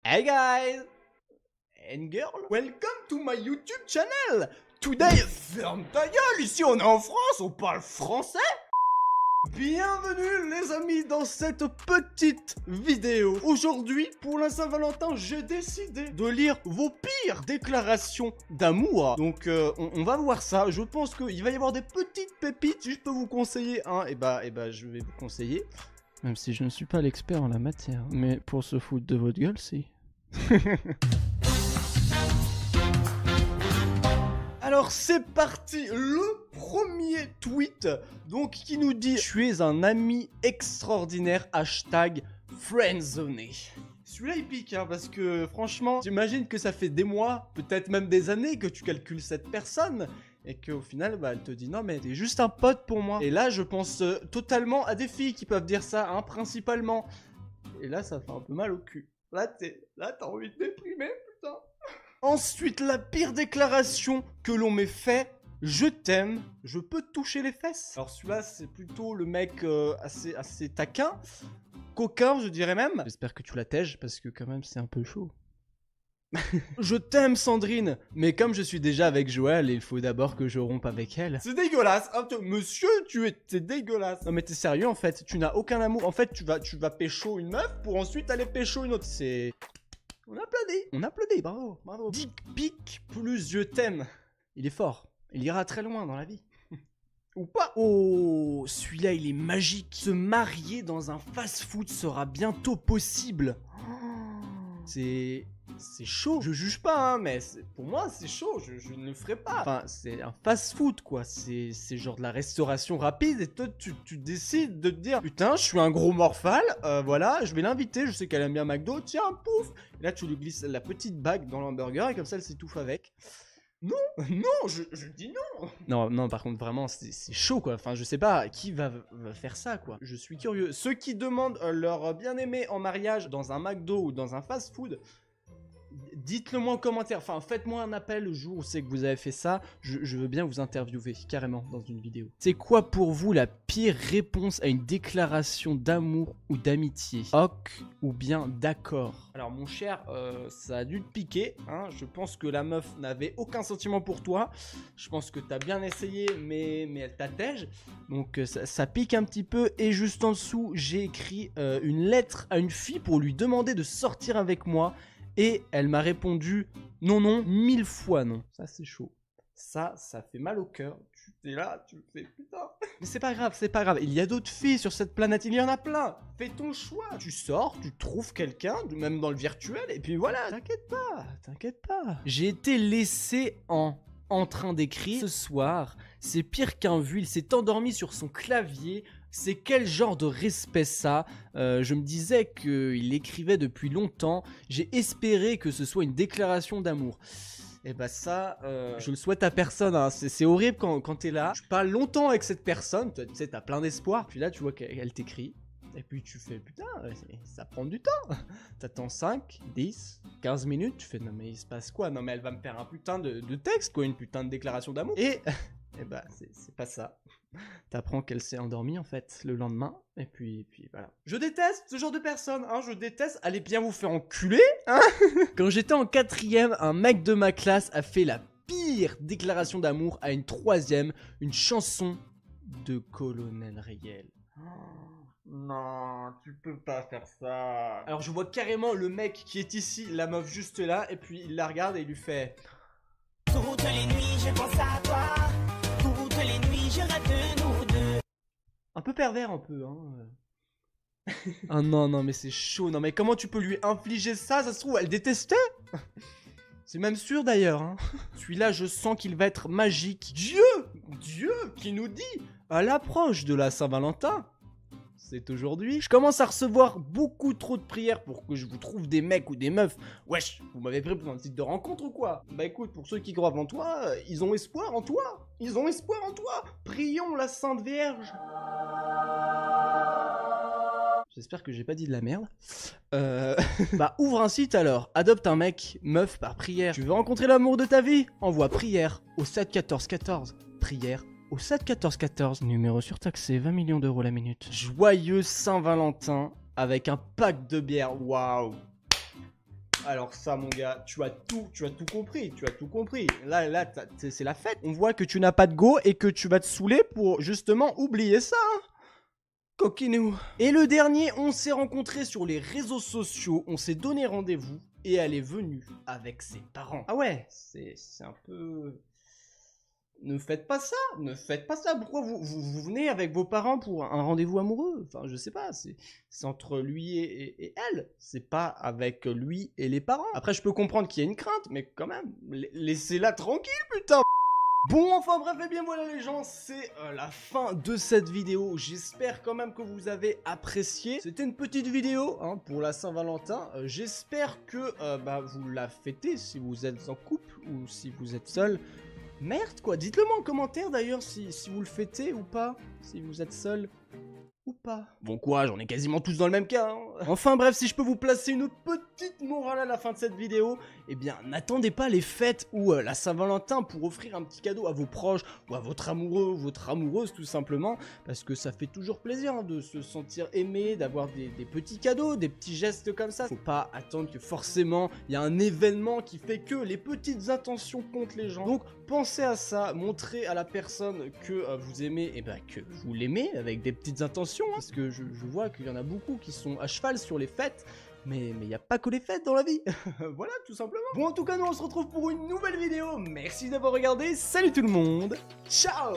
Hey guys and girl, welcome to my YouTube channel. Today, ferme ta gueule, ici on est en France, on parle français. Bienvenue les amis dans cette petite vidéo. Aujourd'hui, pour la Saint-Valentin, j'ai décidé de lire vos pires déclarations d'amour. Donc on va voir ça. Je pense qu'il va y avoir des petites pépites. Si je peux vous conseiller un, et bah je vais vous conseiller. Même si je ne suis pas l'expert en la matière. Mais pour se foutre de votre gueule, si. Alors c'est parti, le premier tweet donc qui nous dit: tu es un ami extraordinaire, hashtag friendzoné. Celui-là il pique hein, parce que franchement j'imagine que ça fait des mois, peut-être même des années que tu calcules cette personne et qu'au final bah, elle te dit non mais t'es juste un pote pour moi. Et là je pense totalement à des filles qui peuvent dire ça hein, principalement. Et là ça fait un peu mal au cul. Là t'as envie de déprimer putain. Ensuite, la pire déclaration que l'on m'ait fait: je t'aime, je peux te toucher les fesses. Alors celui-là, c'est plutôt le mec assez taquin, coquin, je dirais même. J'espère que tu la tèges, parce que quand même, c'est un peu chaud. Je t'aime, Sandrine, mais comme je suis déjà avec Joël, il faut d'abord que je rompe avec elle. C'est dégueulasse, hein, monsieur, c'est dégueulasse. Non mais t'es sérieux, en fait, tu n'as aucun amour. En fait, tu vas pécho une meuf pour ensuite aller pécho une autre. C'est... On applaudit, bravo. Dick pic plus je t'aime. Il est fort, il ira très loin dans la vie. Ou pas. Oh, celui-là il est magique. Se marier dans un fast-food sera bientôt possible. C'est chaud. Je juge pas, hein, mais pour moi c'est chaud, je ne le ferai pas. Enfin, c'est un fast-food quoi, c'est genre de la restauration rapide et toi tu décides de te dire putain, je suis un gros morphale, voilà, je vais l'inviter, je sais qu'elle aime bien McDo, tiens, pouf. Et là tu lui glisses la petite bague dans l'hamburger et comme ça elle s'étouffe avec. Non, je dis non. Non, par contre, vraiment, c'est chaud, quoi. Enfin, je sais pas, qui va faire ça, quoi. Je suis curieux. Ceux qui demandent leur bien-aimé en mariage dans un McDo ou dans un fast-food, dites-le moi en commentaire. Enfin, faites-moi un appel le jour où c'est que vous avez fait ça. Je veux bien vous interviewer, carrément, dans une vidéo. C'est quoi pour vous la pire réponse à une déclaration d'amour ou d'amitié? Ok ou bien d'accord? Alors, mon cher, ça a dû te piquer, hein. Je pense que la meuf n'avait aucun sentiment pour toi. Je pense que t'as bien essayé, mais elle t'attège. Donc, ça pique un petit peu. Et juste en dessous, j'ai écrit une lettre à une fille pour lui demander de sortir avec moi. Et elle m'a répondu non, 1000 fois non. Ça, c'est chaud. Ça fait mal au cœur. Tu es là, tu me fais putain. Mais c'est pas grave. Il y a d'autres filles sur cette planète, il y en a plein. Fais ton choix. Tu sors, tu trouves quelqu'un, même dans le virtuel, et puis voilà. T'inquiète pas. J'ai été laissé en train d'écrire ce soir. C'est pire qu'un vu, il s'est endormi sur son clavier. C'est quel genre de respect ça? Je me disais qu'il écrivait depuis longtemps. J'ai espéré que ce soit une déclaration d'amour. Et bah ça, je le souhaite à personne. Hein. C'est horrible quand t'es là. Tu parles longtemps avec cette personne. Tu sais, t'as plein d'espoir. Puis là, tu vois qu'elle t'écrit. Et puis tu fais putain, ça prend du temps. T'attends 5, 10, 15 minutes. Tu fais non mais il se passe quoi? Non mais elle va me faire un putain de texte quoi. Une putain de déclaration d'amour. Et bah c'est pas ça. T'apprends qu'elle s'est endormie en fait le lendemain, et puis voilà. Je déteste ce genre de personnes, hein, je déteste. Allez bien vous faire enculer, hein. Quand j'étais en 4ème, un mec de ma classe a fait la pire déclaration d'amour à une 3ème, une chanson de Colonel Riel. Non, tu peux pas faire ça. Alors je vois carrément le mec qui est ici, la meuf juste là, et puis il la regarde et il lui fait: toutes les nuits je pense à toi. Toutes les nuits, je rêve de nous deux. Un peu pervers, un peu, hein. Ah non, mais c'est chaud. Non, mais comment tu peux lui infliger ça? Ça se trouve, elle détestait. C'est même sûr, d'ailleurs, hein. Celui-là, je sens qu'il va être magique. Dieu qui nous dit, à l'approche de la Saint-Valentin, c'est aujourd'hui, je commence à recevoir beaucoup trop de prières pour que je vous trouve des mecs ou des meufs. Wesh, vous m'avez pris pour un site de rencontre ou quoi? Bah écoute, pour ceux qui croient en toi, ils ont espoir en toi. Prions la Sainte Vierge. J'espère que j'ai pas dit de la merde. Bah ouvre un site alors, adopte un mec, meuf par prière. Tu veux rencontrer l'amour de ta vie? Envoie prière au 7 14 14. Prière au 7 14 14, numéro surtaxé, 20 millions d'euros la minute. Joyeux Saint-Valentin avec un pack de bière, waouh. Alors ça, mon gars, tu as tout compris, Là, c'est la fête. On voit que tu n'as pas de go et que tu vas te saouler pour justement oublier ça, hein. Coquinou. Et le dernier, on s'est rencontrés sur les réseaux sociaux, on s'est donné rendez-vous et elle est venue avec ses parents. Ah ouais, c'est un peu... Ne faites pas ça, Pourquoi vous venez avec vos parents pour un rendez-vous amoureux? Enfin, je sais pas, c'est entre lui et elle, c'est pas avec lui et les parents. Après, je peux comprendre qu'il y a une crainte, mais quand même, laissez-la tranquille, putain. Bon, enfin bref, et bien voilà les gens, c'est la fin de cette vidéo. J'espère quand même que vous avez apprécié. C'était une petite vidéo hein, pour la Saint-Valentin. J'espère que vous la fêtez si vous êtes en couple ou si vous êtes seul. Merde quoi, dites-le moi en commentaire d'ailleurs si vous le fêtez ou pas, si vous êtes seul ou pas. Bon courage, on est quasiment tous dans le même cas, hein. Enfin bref, si je peux vous placer une petite morale à la fin de cette vidéo, eh bien n'attendez pas les fêtes ou la Saint-Valentin pour offrir un petit cadeau à vos proches ou à votre amoureux ou votre amoureuse tout simplement, parce que ça fait toujours plaisir hein, de se sentir aimé, d'avoir des petits cadeaux, des petits gestes comme ça. Faut pas attendre que forcément il y a un événement qui fait que les petites intentions comptent les gens. Donc pensez à ça, montrez à la personne que vous aimez, et que vous l'aimez avec des petites intentions. Parce que je vois qu'il y en a beaucoup qui sont à cheval sur les fêtes, mais il n'y a pas que les fêtes dans la vie. Voilà, tout simplement. Bon, en tout cas, nous on se retrouve pour une nouvelle vidéo. Merci d'avoir regardé. Salut tout le monde. Ciao.